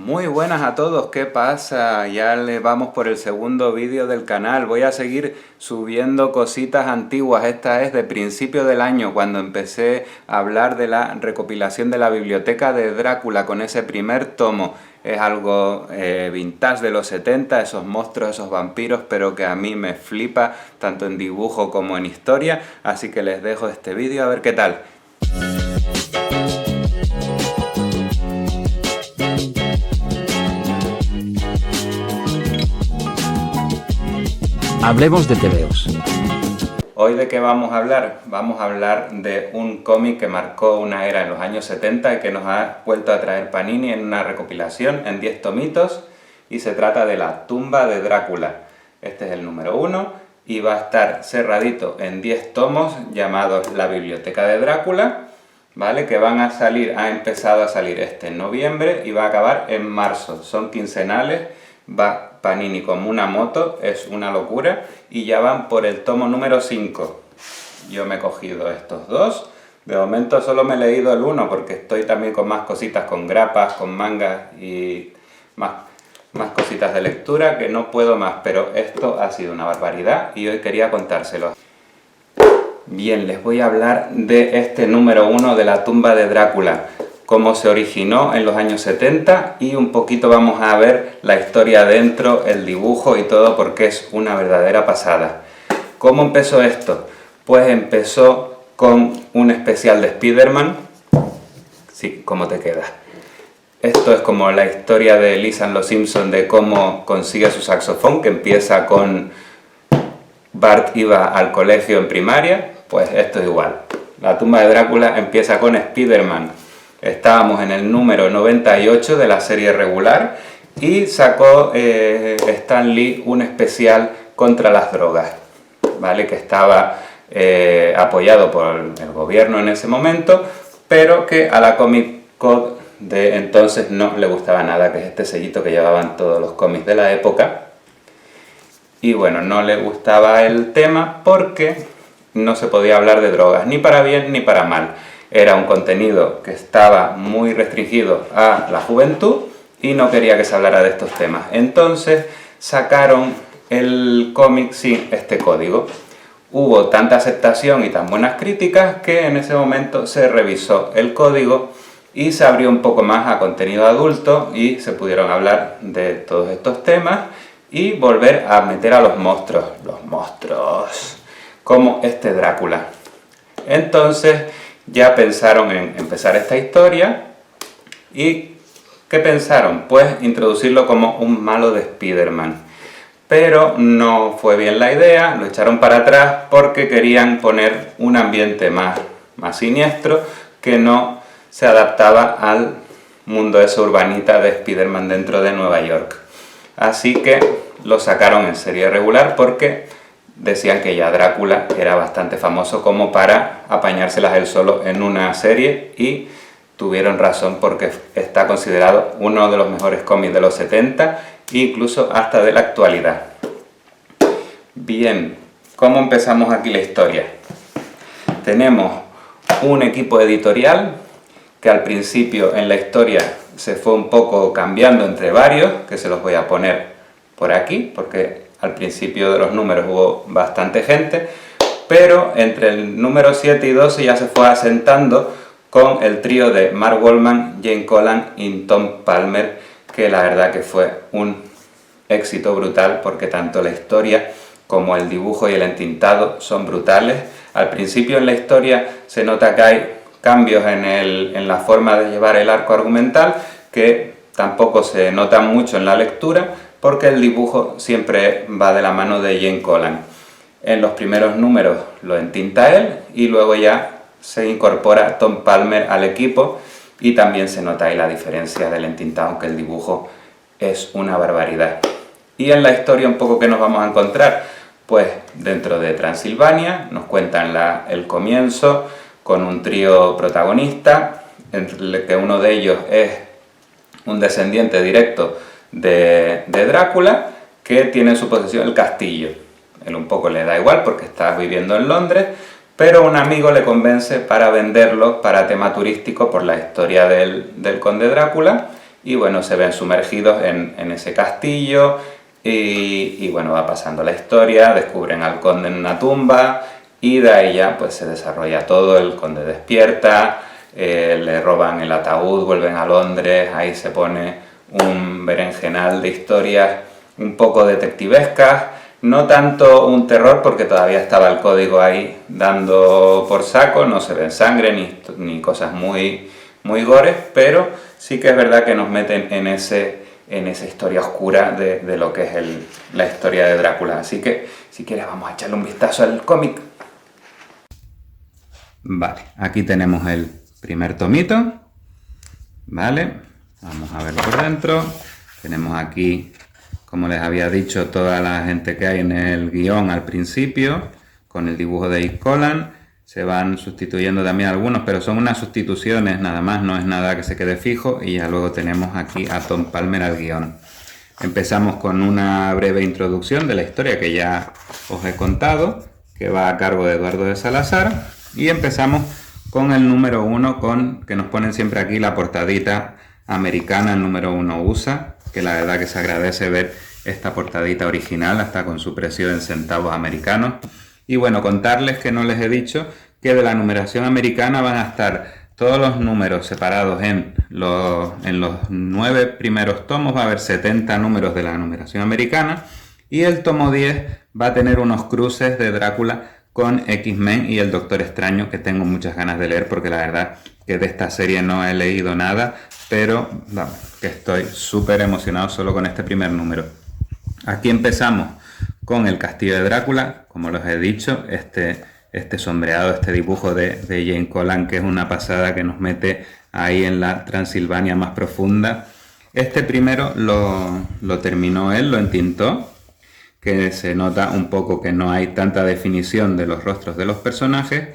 Muy buenas a todos, ¿qué pasa? Ya le vamos por el segundo vídeo del canal. Voy a seguir subiendo cositas antiguas. Esta es de principio del año, cuando empecé a hablar de la recopilación de la biblioteca de Drácula con ese primer tomo. Es algo vintage de los 70, esos monstruos, esos vampiros, pero que a mí me flipa tanto en dibujo como en historia. Así que les dejo este vídeo a ver qué tal. Hablemos de tebeos. ¿Hoy de qué vamos a hablar? Vamos a hablar de un cómic que marcó una era en los años 70 y que nos ha vuelto a traer Panini en una recopilación en 10 tomitos, y se trata de La tumba de Drácula. Este es el número 1 y va a estar cerradito en 10 tomos llamados La biblioteca de Drácula, ¿vale? Que van a salir, ha empezado a salir este en noviembre y va a acabar en marzo. Son quincenales, va Panini como una moto, es una locura, y ya van por el tomo número 5. Yo me he cogido estos dos. De momento solo me he leído el 1 porque estoy también con más cositas, con grapas, con mangas y más cositas de lectura, que no puedo más, pero esto ha sido una barbaridad y hoy quería contárselo. Bien, les voy a hablar de este número 1 de La tumba de Drácula, cómo se originó en los años 70, y un poquito vamos a ver la historia dentro, el dibujo y todo, porque es una verdadera pasada. ¿Cómo empezó esto? Pues empezó con un especial de Spider-Man. Sí, ¿cómo te queda? Esto es como la historia de Lisa en Los Simpson, de cómo consigue su saxofón, que empieza con Bart iba al colegio en primaria. Pues esto es igual. La tumba de Drácula empieza con Spider-Man. Estábamos en el número 98 de la serie regular y sacó Stan Lee un especial contra las drogas, ¿vale? Que estaba apoyado por el gobierno en ese momento, pero que a la Comic Code de entonces no le gustaba nada, que es este sellito que llevaban todos los cómics de la época. Y bueno, no le gustaba el tema porque no se podía hablar de drogas, ni para bien ni para mal. Era un contenido que estaba muy restringido a la juventud y no quería que se hablara de estos temas. Entonces sacaron el cómic sin este código. Hubo tanta aceptación y tan buenas críticas que en ese momento se revisó el código y se abrió un poco más a contenido adulto y se pudieron hablar de todos estos temas y volver a meter a los monstruos, como este Drácula. Entonces ya pensaron en empezar esta historia. ¿Y qué pensaron? Pues introducirlo como un malo de Spider-Man. Pero no fue bien la idea, lo echaron para atrás porque querían poner un ambiente más siniestro que no se adaptaba al mundo de esa urbanita de Spider-Man dentro de Nueva York. Así que lo sacaron en serie regular porque decían que ya Drácula era bastante famoso como para apañárselas él solo en una serie, y tuvieron razón porque está considerado uno de los mejores cómics de los 70, incluso hasta de la actualidad. Bien, ¿cómo empezamos aquí la historia? Tenemos un equipo editorial que al principio en la historia se fue un poco cambiando entre varios, que se los voy a poner por aquí porque al principio de los números hubo bastante gente, pero entre el número 7 y 12 ya se fue asentando con el trío de Marv Wolfman, Gene Colan y Tom Palmer, que la verdad que fue un éxito brutal porque tanto la historia como el dibujo y el entintado son brutales. Al principio en la historia se nota que hay cambios en la forma de llevar el arco argumental, que tampoco se nota mucho en la lectura, porque el dibujo siempre va de la mano de Gene Colan. En los primeros números lo entinta él y luego ya se incorpora Tom Palmer al equipo, y también se nota ahí la diferencia del entintado, aunque el dibujo es una barbaridad. Y en la historia un poco que nos vamos a encontrar, pues dentro de Transilvania nos cuentan el comienzo con un trío protagonista, entre que uno de ellos es un descendiente directo de Drácula, que tiene en su posesión el castillo. Él un poco le da igual porque está viviendo en Londres, pero un amigo le convence para venderlo para tema turístico por la historia del conde Drácula, y bueno, se ven sumergidos en ese castillo y bueno, va pasando la historia, descubren al conde en una tumba y de ahí ya pues se desarrolla todo, el conde despierta, le roban el ataúd, vuelven a Londres, ahí se pone un berenjenal de historias un poco detectivescas, no tanto un terror porque todavía estaba el código ahí dando por saco, no se ven sangre ni cosas muy gores, pero sí que es verdad que nos meten en esa historia oscura de lo que es la historia de Drácula. Así que si quieres vamos a echarle un vistazo al cómic. Vale, aquí tenemos el primer tomito, vale, vamos a verlo por dentro. Tenemos aquí, como les había dicho, toda la gente que hay en el guión al principio, con el dibujo de Yves Collan. Se van sustituyendo también algunos, pero son unas sustituciones nada más, no es nada que se quede fijo. Y ya luego tenemos aquí a Tom Palmer al guión. Empezamos con una breve introducción de la historia que ya os he contado, que va a cargo de Eduardo de Salazar. Y empezamos con el número 1, que nos ponen siempre aquí la portadita americana, el número 1 USA, que la verdad que se agradece ver esta portadita original, hasta con su precio en centavos americanos. Y bueno, contarles que no les he dicho que de la numeración americana van a estar todos los números separados en los 9 primeros tomos, va a haber 70 números de la numeración americana, y el tomo 10 va a tener unos cruces de Drácula con X-Men y el Doctor Extraño, que tengo muchas ganas de leer porque la verdad que de esta serie no he leído nada, pero vamos, que estoy súper emocionado solo con este primer número. Aquí empezamos con el castillo de Drácula, como les he dicho, este sombreado, este dibujo de Jane Collan, que es una pasada, que nos mete ahí en la Transilvania más profunda. Este primero lo terminó él, lo entintó, que se nota un poco que no hay tanta definición de los rostros de los personajes,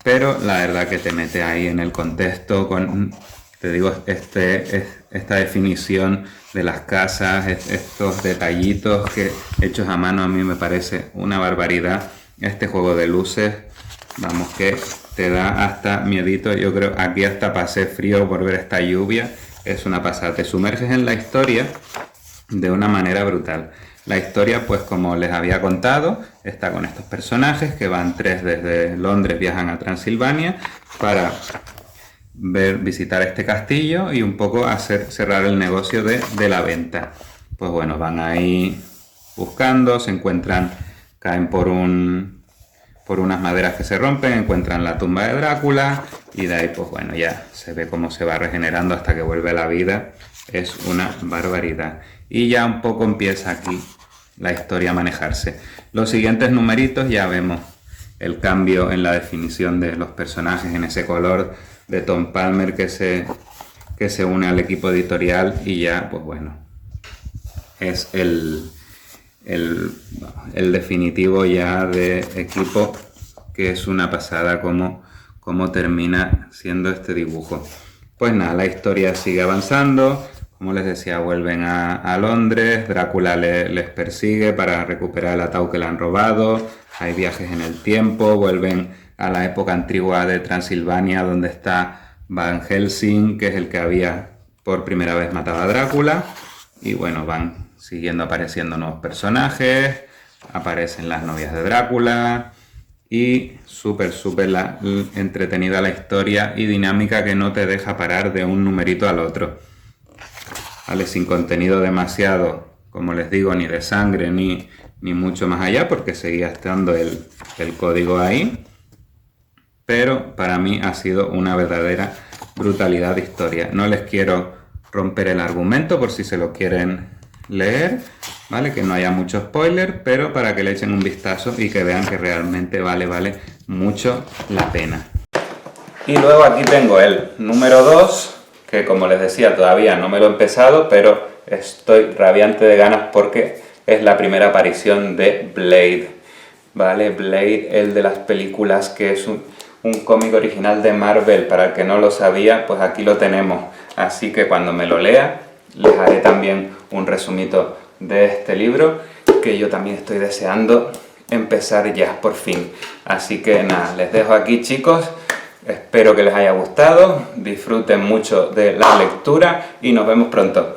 pero la verdad que te mete ahí en el contexto con, te digo, esta definición de las casas, estos detallitos que hechos a mano, a mí me parece una barbaridad. Este juego de luces, vamos, que te da hasta miedito. Yo creo aquí hasta pasé frío por ver esta lluvia. Es una pasada, te sumerges en la historia de una manera brutal. La historia, pues como les había contado, está con estos personajes que van 3 desde Londres, viajan a Transilvania para visitar este castillo y un poco cerrar el negocio de la venta. Pues bueno, van ahí buscando, se encuentran, caen por unas maderas que se rompen, encuentran la tumba de Drácula y de ahí pues bueno, ya se ve cómo se va regenerando hasta que vuelve a la vida. Es una barbaridad. Y ya un poco empieza aquí la historia a manejarse. Los siguientes numeritos ya vemos el cambio en la definición de los personajes, en ese color de Tom Palmer que se une al equipo editorial, y ya pues bueno, es el definitivo ya de equipo, que es una pasada como termina siendo este dibujo. Pues nada, la historia sigue avanzando. Como les decía, vuelven a Londres, Drácula les persigue para recuperar el ataúd que le han robado, hay viajes en el tiempo, vuelven a la época antigua de Transilvania, donde está Van Helsing, que es el que había por primera vez matado a Drácula, y bueno, van siguiendo apareciendo nuevos personajes, aparecen las novias de Drácula, y súper entretenida la historia y dinámica, que no te deja parar de un numerito al otro. Vale, sin contenido demasiado, como les digo, ni de sangre ni mucho más allá, porque seguía estando el código ahí, pero para mí ha sido una verdadera brutalidad de historia. No les quiero romper el argumento por si se lo quieren leer, ¿vale? Que no haya mucho spoiler, pero para que le echen un vistazo y que vean que realmente vale mucho la pena. Y luego aquí tengo el número 2, que como les decía todavía no me lo he empezado, pero estoy rabiante de ganas porque es la primera aparición de Blade, ¿vale? Blade, el de las películas, que es un cómic original de Marvel. Para el que no lo sabía, pues aquí lo tenemos. Así que cuando me lo lea, les haré también un resumito de este libro, que yo también estoy deseando empezar ya, por fin. Así que nada, les dejo aquí, chicos. Espero que les haya gustado, disfruten mucho de la lectura y nos vemos pronto.